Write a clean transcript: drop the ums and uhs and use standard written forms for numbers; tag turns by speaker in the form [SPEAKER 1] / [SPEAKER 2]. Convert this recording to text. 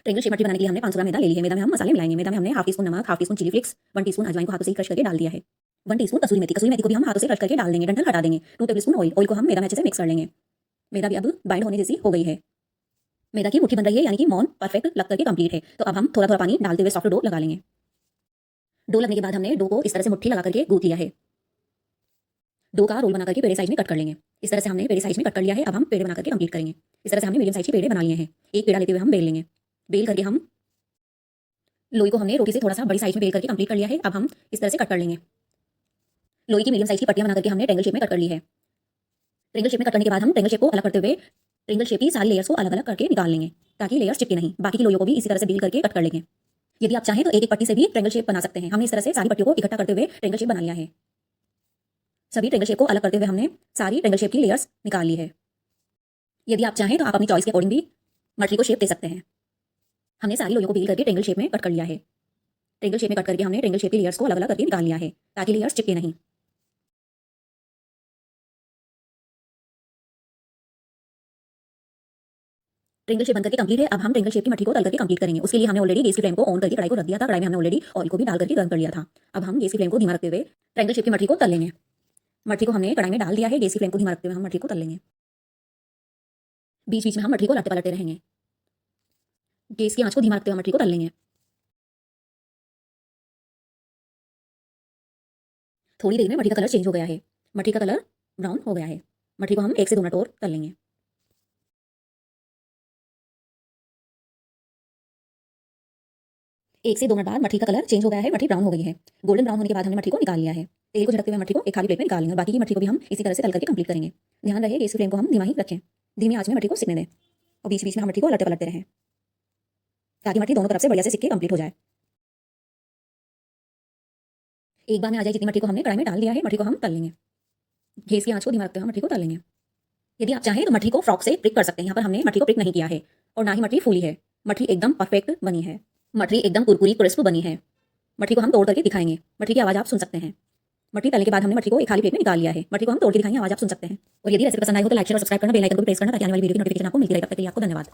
[SPEAKER 1] Triangle shape मटरी बनाने के लिए हमने 500 ग्राम मैदा ले ली है। मैदा में हम मसाले मिलाएंगे। मैदा में हमने हाफ टी स्पून नमक, half teaspoon chilli flakes, 1 teaspoon अजवाइन को हाथों से क्रश करके डाल दिया है। 1 टीस्पून कसूरी मेथी, कसूरी मेथी को भी हम हाथों से क्रश करके डाल देंगे, डंठल हटा देंगे। 2 टेबलस्पून ऑयल, ऑयल को हम मैदा में अच्छे से मिक्स कर लेंगे। मैदा भी अब बाइंड होने जैसी हो गई है। मैदा की मुट्ठी बन रही है, यानी कि मौन परफेक्ट लग करके कंप्लीट है। तो अब हम थोड़ा थोड़ा पानी डालते हुए सॉफ्ट डो लगा लेंगे। डो लगने के बाद हमने डो को इस तरह से मुट्ठी लगा करके गूंथ लिया है। डो का रोल बना करके पेड़े साइज में कट कर लेंगे। इस तरह से हमने पेड़े साइज में कट कर लिया है। अब हम पेड़े बना करके कंप्लीट करेंगे। इस तरह से हमने मीडियम साइज के पेड़े बना लिए हैं। एक पेड़ा लेते हुए हम बेल लेंगे। बेल करके हम लोई को हमने रोटी से थोड़ा सा बड़ी साइज में बेल करके कंप्लीट कर लिया है। अब हम इस तरह से कट कर लेंगे। लोई की मीडियम साइज की पट्टियां बना करके हमने ट्रायंगल शेप में कट कर ली है। ट्रायंगल शेप में कट करने के बाद हम ट्रायंगल शेप को अलग करते हुए ट्रायंगल शेप की सारी लेयर्स को अलग अलग करके निकाल लेंगे, ताकि लेयर्स चिपके नहीं। बाकी की लोइयों को भी इसी तरह से बेल करके कट कर लेंगे। यदि आप चाहें तो एक एक पट्टी से भी ट्रायंगल शेप बना सकते हैं। हमने इस तरह से सारी पट्टियों को इकट्ठा करते हुए ट्रायंगल शेप बना लिया है। सभी ट्रायंगल शेप को अलग करते हुए हमने सारी ट्रायंगल शेप की लेयर्स निकाल ली है। यदि आप चाहें तो आप अपनी चॉइस के अकॉर्डिंग भी मटरी को शेप दे सकते हैं। हमने सारी लोइयों को बेल करके ट्रायंगल शेप में कट कर लिया है। ट्रायंगल शेप में कट करके हमने ट्रायंगल शेप की लेयर्स को अलग अलग करके निकाल लिया है, ताकि लेयर्स चिपके नहीं। ट्रायंगल शेप बनकर के कंप्लीट है। अब हम ट्रायंगल शेप की मटरी को तल करके कंप्लीट करेंगे। उसके लिए हमने ऑलरेडी गैस की फ्लेम को ऑन करके कढ़ाई को रख दिया था। कढ़ाई में हमने ऑलरेडी ऑयल को भी डाल करके गर्म कर लिया था। अब हम गैस की फ्लेम को धीमा रखते हुए ट्रायंगल शेप की मटरी को तल लेंगे। मटरी को हमने कढ़ाई में डाल दिया है। गैस की फ्लेम को धीमा रखते हुए हम मटरी को तल लेंगे। बीच बीच में हम मटरी को लटते पलटते रहेंगे। गैस की आंच को धीमा रखते हुए मटरी को तल लेंगे। थोड़ी देर में मटरी का कलर चेंज हो गया है। मटरी का कलर ब्राउन हो गया है। मटरी को हम 1 से 2 मिनट और तल लेंगे। 1 से 2 मिनट बाद मटरी का कलर चेंज हो गया है। मटरी ब्राउन हो गई है। गोल्डन ब्राउन होने के बाद हमने मटरी को निकाल लिया है। तेल को झटकते हुए मटरी को एक खाली प्लेट में निकाल लेंगे। बाकी की मटरी को भी हम इसी तरह से तल करके कंप्लीट करेंगे। ध्यान रहे गैस की फ्लेम को हम धीमा ही रखें। धीमी आंच में मटरी को सिकने दें और बीच बीच में हम मटरी को लटते पलटते रहें, ताकि मटरी दोनों तरफ से बढ़िया से सिक के कंप्लीट हो जाए। एक बार में आ जाए जितनी मटरी को हमने कढ़ाई में डाल दिया है, मटरी को हम तल लेंगे। गैस की आंच को धीमा रखते हुए मटरी को तल लेंगे। यदि आप चाहें तो मटरी को फ्रॉक से प्रिक कर सकते हैं। यहाँ पर हमने मटरी को प्रिक नहीं किया है और ना ही मटरी फूली है। मटरी एकदम परफेक्ट बनी है। मटरी एकदम कुरकुरी क्रिस्प बनी है। मटरी को हम तोड़ करके दिखाएंगे। मटरी की आवाज़ आप सुन सकते हैं। मटरी तलने के बाद हमने मटरी को एक खाली प्लेट में निकाल लिया है। मटरी को हम तोड़ के दिखाएंगे, आवाज़ आप सुन सकते हैं। और यदि रेसिपी पसंद आई हो तो लाइक शेयर और सब्सक्राइब करना, बेल आइकन को प्रेस करना, ताकि आने वाली वीडियो की नोटिफिकेशन आपको मिलती रहे। तब तक के लिए आपको धन्यवाद।